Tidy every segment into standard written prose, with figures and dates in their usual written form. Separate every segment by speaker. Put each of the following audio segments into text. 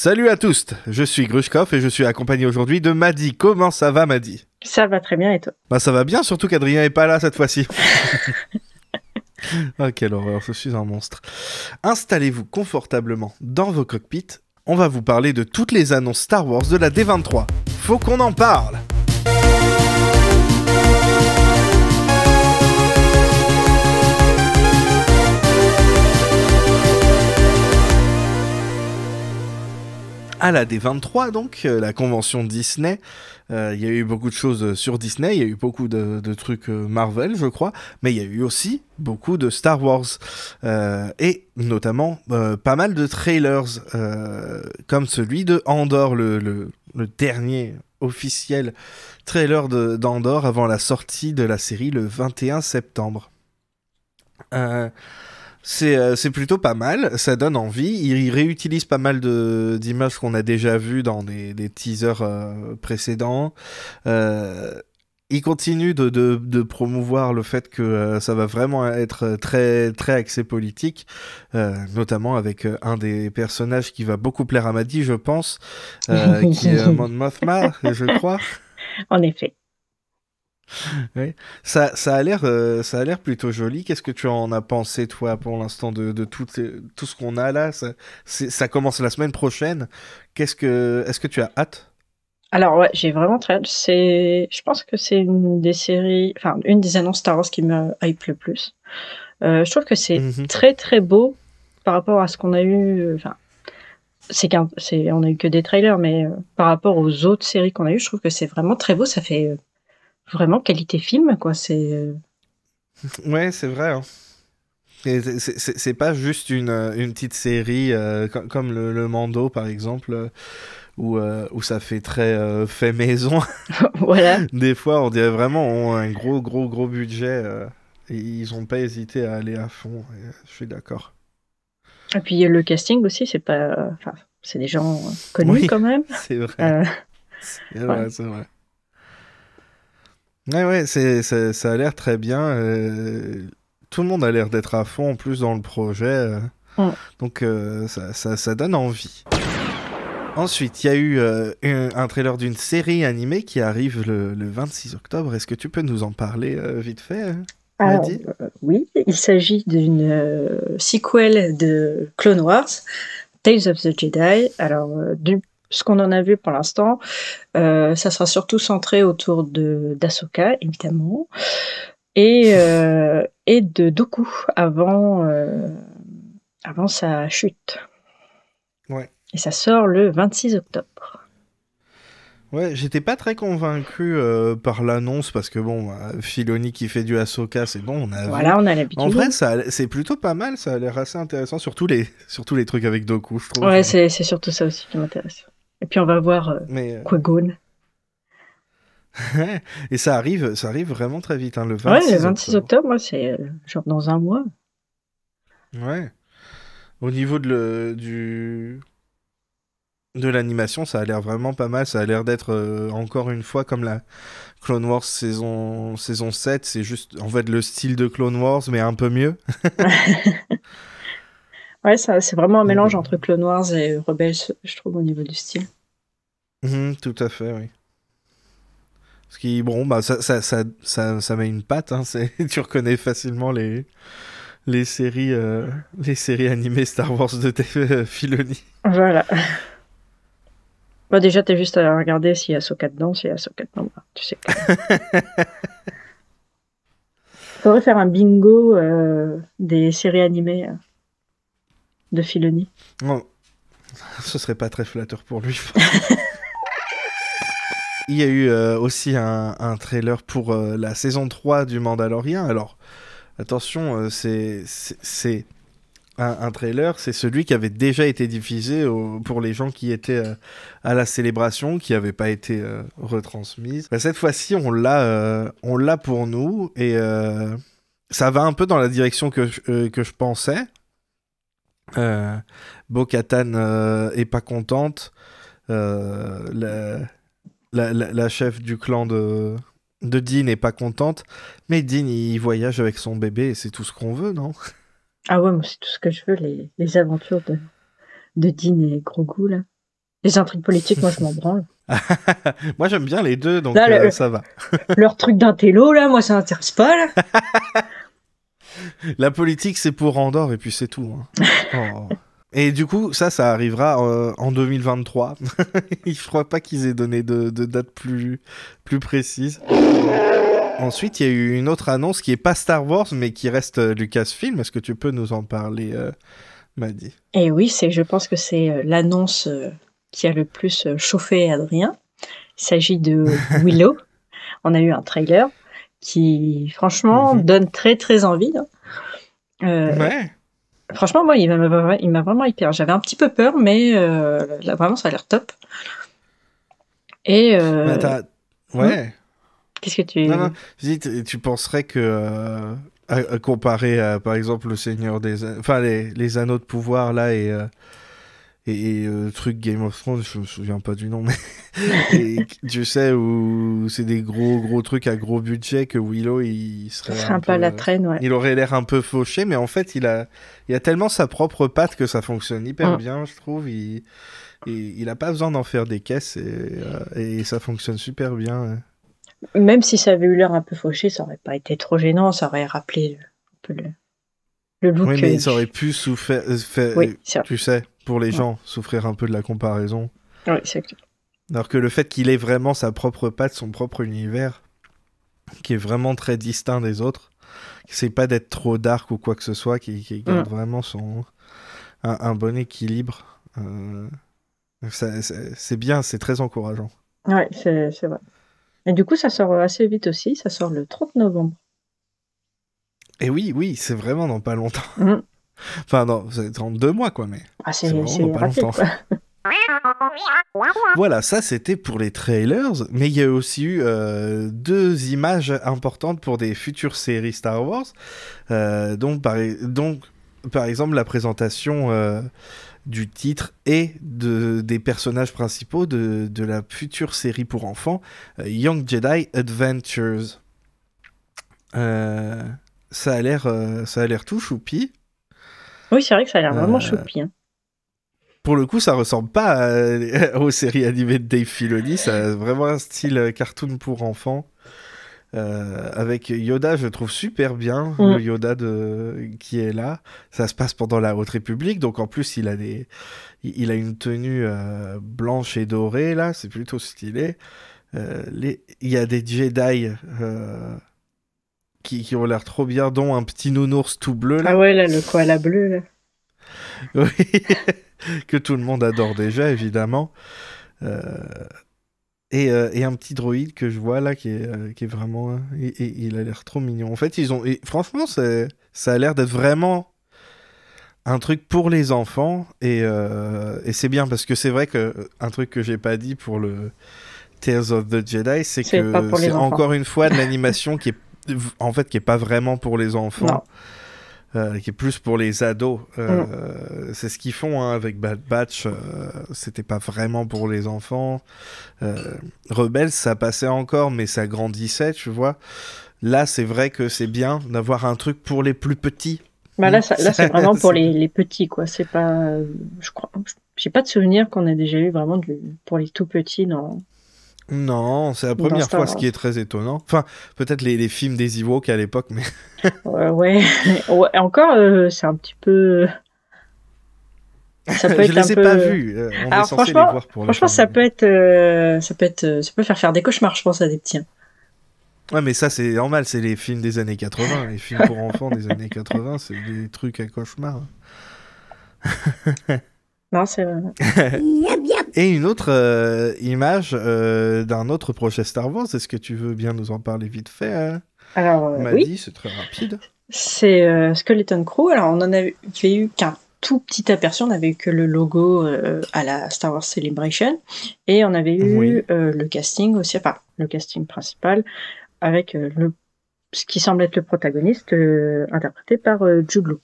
Speaker 1: Salut à tous, je suis Grushkov et je suis accompagné aujourd'hui de Maddy. Comment ça va, Maddy?
Speaker 2: Ça va très bien et toi?
Speaker 1: Bah ça va bien, surtout qu'Adrien est pas là cette fois-ci. Oh quelle horreur, je suis un monstre. Installez-vous confortablement dans vos cockpits. On va vous parler de toutes les annonces Star Wars de la D23. Faut qu'on en parle! À la D23, donc, la convention Disney, il y a eu beaucoup de choses sur Disney, il y a eu beaucoup de trucs Marvel, je crois, mais il y a eu aussi beaucoup de Star Wars, et notamment pas mal de trailers, comme celui de Andor, le dernier officiel trailer d'Andor avant la sortie de la série le 21 septembre. C'est plutôt pas mal, ça donne envie. Il réutilise pas mal d'images qu'on a déjà vues dans des teasers précédents. Il continue de promouvoir le fait que ça va vraiment être très, très axé politique, notamment avec un des personnages qui va beaucoup plaire à Maddy, je pense, qui est Mon Mothma, je crois.
Speaker 2: En effet.
Speaker 1: Oui. Ça a l'air plutôt joli. Qu'est-ce que tu en as pensé, toi, pour l'instant, de tout ce qu'on a là? Ça commence la semaine prochaine. Est-ce que tu as hâte?
Speaker 2: Alors ouais, j'ai vraiment très hâte. Je pense que c'est une des séries, enfin une des annonces Star Wars qui me hype le plus. Je trouve que c'est
Speaker 1: Mhm.
Speaker 2: très très beau par rapport à ce qu'on a eu. Enfin, on a eu que des trailers, mais par rapport aux autres séries qu'on a eues, je trouve que c'est vraiment très beau. Ça fait vraiment qualité film, quoi.
Speaker 1: Ouais, c'est vrai, hein. Et c'est pas juste une petite série comme le Mando, par exemple, où ça fait très fait maison.
Speaker 2: Voilà.
Speaker 1: Des fois, on dirait vraiment on a un gros budget. Et ils ont pas hésité à aller à fond. Et, je suis d'accord.
Speaker 2: Et puis le casting aussi, c'est pas, enfin, c'est des gens connus
Speaker 1: Oui,
Speaker 2: quand même.
Speaker 1: c'est vrai.
Speaker 2: Euh,
Speaker 1: C'est
Speaker 2: ouais.
Speaker 1: vrai, c'est vrai. Ouais, ça a l'air très bien. Tout le monde a l'air d'être à fond en plus dans le projet.
Speaker 2: Mm.
Speaker 1: Donc ça donne envie. Ensuite, il y a eu un trailer d'une série animée qui arrive le 26 octobre. Est-ce que tu peux nous en parler vite fait,
Speaker 2: Alors,
Speaker 1: Maddy?
Speaker 2: oui, il s'agit d'une sequel de Clone Wars, Tales of the Jedi. Alors, ce qu'on en a vu pour l'instant, ça sera surtout centré autour de d'Ahsoka, évidemment, et de Dooku avant sa chute.
Speaker 1: Ouais.
Speaker 2: Et ça sort le 26 octobre.
Speaker 1: Ouais, j'étais pas très convaincu par l'annonce parce que bon, Filoni qui fait du Ahsoka, c'est bon, on a vu.
Speaker 2: Voilà, on a
Speaker 1: En
Speaker 2: l'habitude.
Speaker 1: vrai, c'est plutôt pas mal, ça a l'air assez intéressant, surtout les trucs avec Doku, je trouve.
Speaker 2: Ouais, c'est surtout ça aussi qui m'intéresse. Et puis on va voir
Speaker 1: Mais
Speaker 2: Qui-Gon.
Speaker 1: et ça arrive vraiment très vite, hein, le
Speaker 2: Ouais, le
Speaker 1: 26
Speaker 2: 26
Speaker 1: octobre.
Speaker 2: octobre, moi, c'est genre dans un mois.
Speaker 1: Ouais. Au niveau de l'animation, ça a l'air vraiment pas mal. Ça a l'air d'être encore une fois comme la Clone Wars saison 7. C'est juste en fait le style de Clone Wars, mais un peu mieux.
Speaker 2: Ouais, ça, c'est vraiment un
Speaker 1: Donc,
Speaker 2: mélange entre Clone Wars et Rebels, je trouve, au niveau du style.
Speaker 1: tout à fait, oui. Ce qui, bon, bah, ça met une patte. Hein, tu reconnais facilement les séries, les séries animées Star Wars de Filoni.
Speaker 2: Voilà. Bah, déjà, t'as juste à regarder s'il y a Ahsoka dedans, s'il y a Ahsoka dedans, bah, tu sais que... Faudrait faire un bingo des séries animées de Filoni.
Speaker 1: Non, ce serait pas très flatteur pour lui. Il y a eu aussi un trailer pour la saison 3 du Mandalorian. Alors, attention, c'est un trailer, c'est celui qui avait déjà été diffusé pour les gens qui étaient à la célébration, qui n'avait pas été retransmise. Bah, cette fois-ci, on l'a pour nous, et ça va un peu dans la direction que je pensais. Bo-Katan est pas contente. La chef du clan de Dean n'est pas contente, mais Dean il voyage avec son bébé et c'est tout ce qu'on veut, non?
Speaker 2: Ah ouais, moi, c'est tout ce que je veux, les aventures de Dean et Grogu, là. Les intrigues politiques, moi, je m'en branle.
Speaker 1: Moi, j'aime bien les deux, donc
Speaker 2: Là,
Speaker 1: ça va.
Speaker 2: leur truc d'intello, là, moi, ça m'intéresse pas, là.
Speaker 1: La politique, c'est pour Andorre, et puis c'est tout. Hein. Oh. Et du coup, ça arrivera en 2023. Je crois pas qu'ils aient donné de date plus précise. Ensuite, il y a eu une autre annonce qui est pas Star Wars, mais qui reste Lucasfilm. Est-ce que tu peux nous en parler, Maddy?
Speaker 2: Et oui, je pense que c'est l'annonce qui a le plus chauffé Adrien. Il s'agit de Willow. On a eu un trailer qui, franchement, donne très très envie. Hein.
Speaker 1: Ouais.
Speaker 2: Franchement, moi, il m'a vraiment hyper. J'avais un petit peu peur, mais là, vraiment, ça a l'air top. Et
Speaker 1: ouais.
Speaker 2: Qu'est-ce que tu...
Speaker 1: Non, tu penserais que comparé à, par exemple, le Seigneur des... Enfin, les Anneaux de pouvoir, là, et truc Game of Thrones, je me souviens pas du nom, mais et, tu sais, où c'est des gros trucs à gros budget, que Willow, il serait
Speaker 2: un peu à la traîne, ouais.
Speaker 1: Il aurait l'air un peu fauché, mais en fait, il a tellement sa propre patte que ça fonctionne hyper bien, je trouve. Il a pas besoin d'en faire des caisses, et ça fonctionne super bien.
Speaker 2: Même si ça avait eu l'air un peu fauché, ça aurait pas été trop gênant, ça aurait rappelé un peu le look.
Speaker 1: Oui, mais ça aurait pu souffrir,
Speaker 2: oui,
Speaker 1: tu sais, pour les gens, souffrir un peu de la comparaison.
Speaker 2: Oui, c'est clair.
Speaker 1: Alors que le fait qu'il ait vraiment sa propre patte, son propre univers, qui est vraiment très distinct des autres, qui essaie pas d'être trop dark ou quoi que ce soit, qui garde vraiment un bon équilibre. C'est bien, c'est très encourageant.
Speaker 2: Oui, c'est vrai. Et du coup, ça sort assez vite aussi, ça sort le 30 novembre.
Speaker 1: Et oui, c'est vraiment dans pas longtemps. Enfin, non, c'est dans 2 mois, quoi, mais
Speaker 2: c'est vraiment dans pas longtemps. Quoi.
Speaker 1: Voilà, ça c'était pour les trailers, mais il y a aussi eu 2 images importantes pour des futures séries Star Wars. Donc, par exemple, la présentation du titre et des personnages principaux de la future série pour enfants, Young Jedi Adventures. Ça a l'air tout choupi.
Speaker 2: Oui, c'est vrai que ça a l'air vraiment choupi. Hein.
Speaker 1: Pour le coup, ça ressemble pas aux séries animées de Dave Filoni. Ça a vraiment un style cartoon pour enfants. Avec Yoda, je trouve super bien, le Yoda qui est là. Ça se passe pendant la Haute République, donc en plus il a une tenue blanche et dorée là, c'est plutôt stylé. Il y a des Jedi qui ont l'air trop bien, dont un petit nounours tout bleu là.
Speaker 2: Ah ouais, là, le koala bleu là.
Speaker 1: Oui, que tout le monde adore déjà évidemment. Et un petit droïde que je vois là qui est vraiment... il a l'air trop mignon. En fait, franchement, ça a l'air d'être vraiment un truc pour les enfants. Et c'est bien parce que c'est vrai qu'un truc que j'ai pas dit pour le Tales of the Jedi, c'est que c'est encore une fois de l'animation qui est pas vraiment pour les enfants.
Speaker 2: Non.
Speaker 1: Qui est plus pour les ados. C'est ce qu'ils font avec Bad Batch. C'était pas vraiment pour les enfants. Rebels, ça passait encore, mais ça grandissait, tu vois. Là, c'est vrai que c'est bien d'avoir un truc pour les plus petits.
Speaker 2: Bah là, c'est vraiment pour les petits, quoi. C'est pas... je crois... J'ai pas de souvenir qu'on ait déjà eu vraiment pour les tout petits dans...
Speaker 1: Non, c'est la première fois, ce qui est très étonnant. Enfin, peut-être les films des Ewoks à l'époque, mais...
Speaker 2: ouais. Encore, c'est un petit peu...
Speaker 1: Ça peut être je les ai pas vus. On est censé les voir pour
Speaker 2: franchement, ça peut faire des cauchemars, je pense, à des petits.
Speaker 1: Ouais, mais ça, c'est normal, c'est les films des années 80. Les films pour enfants des années 80, c'est des trucs à cauchemar.
Speaker 2: Non, c'est vrai.
Speaker 1: Et une autre image d'un autre projet Star Wars, est-ce que tu veux bien nous en parler vite fait
Speaker 2: Alors,
Speaker 1: Maddy, c'est très rapide.
Speaker 2: C'est Skeleton Crew. Alors, on en avait eu qu'un tout petit aperçu, on avait eu que le logo à la Star Wars Celebration, et on avait eu le casting aussi, enfin, le casting principal, avec ce qui semble être le protagoniste, interprété par Jude Law.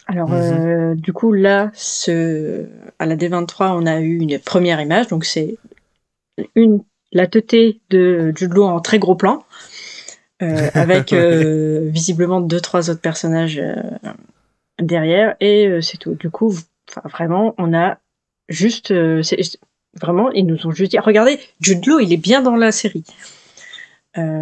Speaker 2: Alors, du coup, là, à la D23, on a eu une première image, donc c'est la teuté de Jude Law en très gros plan, avec visiblement 2-3 autres personnages derrière, et c'est tout. Du coup, vraiment, on a juste, vraiment, ils nous ont juste dit, regardez, Jude Law, il est bien dans la série.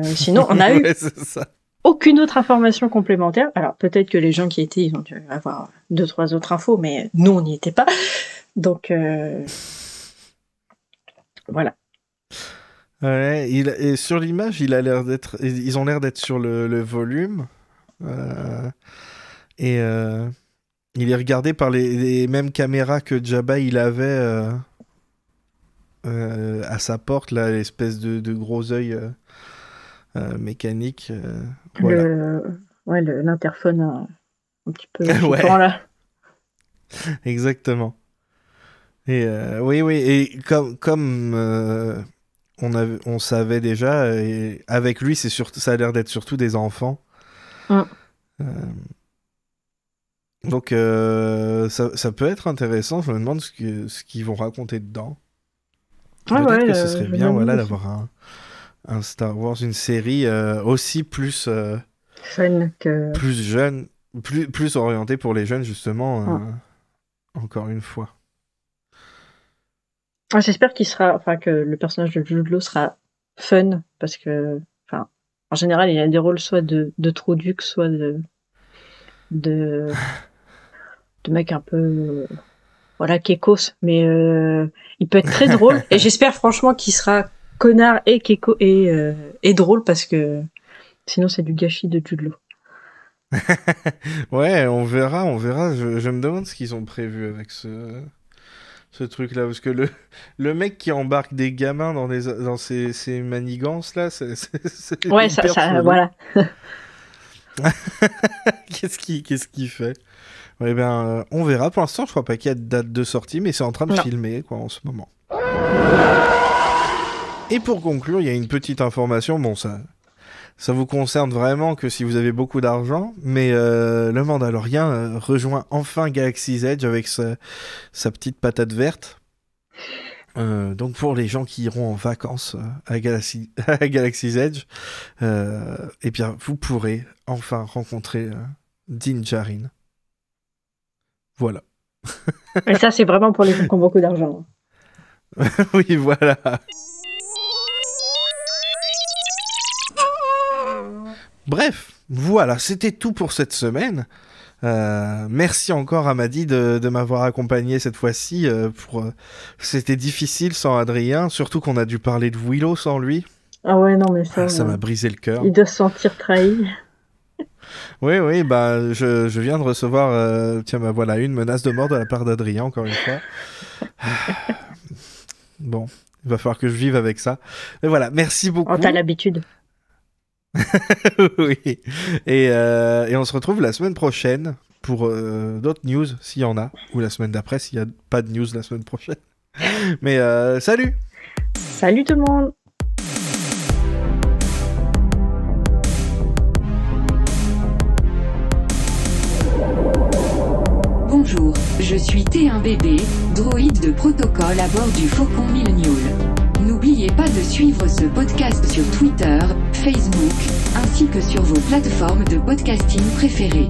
Speaker 2: Sinon, on a eu
Speaker 1: c'est ça.
Speaker 2: aucune autre information complémentaire. Alors, peut-être que les gens qui étaient, ils ont dû avoir 2-3 autres infos, mais nous, on n'y était pas. Donc, voilà.
Speaker 1: Ouais, et sur l'image, ils ont l'air d'être sur le volume. Et il est regardé par les mêmes caméras que Jabba il avait à sa porte, là, l'espèce de gros œil mécanique. Voilà.
Speaker 2: L'interphone un petit peu
Speaker 1: Ouais.
Speaker 2: flippant, là.
Speaker 1: Exactement. Et oui, et comme on savait déjà, et avec lui, ça a l'air d'être surtout des enfants. Donc ça peut être intéressant. Je me demande ce qu'ils vont raconter dedans. Peut-être que ce serait bien d'avoir un Star Wars, une série aussi plus
Speaker 2: fun que...
Speaker 1: plus jeune, plus orientée pour les jeunes justement. Encore une fois.
Speaker 2: J'espère que le personnage de Jude Law sera fun, parce que, en général, il a des rôles soit de trouduc, soit de mec un peu, kékos, mais il peut être très drôle, et j'espère franchement qu'il sera connard et kéko et drôle, parce que sinon c'est du gâchis de Jude Law.
Speaker 1: Ouais, on verra. Je me demande ce qu'ils ont prévu avec ce truc-là, parce que le mec qui embarque des gamins dans ces manigances là, c'est
Speaker 2: ouais,
Speaker 1: hyper
Speaker 2: ça
Speaker 1: chelou.
Speaker 2: voilà.
Speaker 1: Qu'est-ce qu'il fait? Ouais, ben, on verra. Pour l'instant, je crois pas qu'il y a de date de sortie, mais c'est en train de filmer en ce moment. Et pour conclure, il y a une petite information. Bon, ça vous concerne vraiment que si vous avez beaucoup d'argent, mais le Mandalorien rejoint enfin Galaxy's Edge avec sa petite patate verte. Donc pour les gens qui iront en vacances à Galaxy's Edge, eh bien vous pourrez enfin rencontrer Din Djarin. Voilà.
Speaker 2: Et ça, c'est vraiment pour les gens qui ont beaucoup d'argent.
Speaker 1: Oui, voilà. Bref, voilà, c'était tout pour cette semaine. Merci encore à Madi de m'avoir accompagné cette fois-ci. C'était difficile sans Adrien, surtout qu'on a dû parler de Willow sans lui.
Speaker 2: Ah ouais, non, mais ça
Speaker 1: m'a brisé le cœur.
Speaker 2: Il doit se sentir trahi.
Speaker 1: Oui, bah, je viens de recevoir, voilà, une menace de mort de la part d'Adrien, encore une fois. Bon, il va falloir que je vive avec ça. Mais voilà, merci beaucoup.
Speaker 2: Oh, t'as l'habitude.
Speaker 1: Oui. Et on se retrouve la semaine prochaine pour d'autres news, s'il y en a. Ou la semaine d'après, s'il n'y a pas de news la semaine prochaine. Mais salut!
Speaker 2: Salut tout le monde!
Speaker 3: Bonjour, je suis T1BB, droïde de protocole à bord du Faucon Millennial. N'oubliez pas de suivre ce podcast sur Twitter, Facebook, ainsi que sur vos plateformes de podcasting préférées.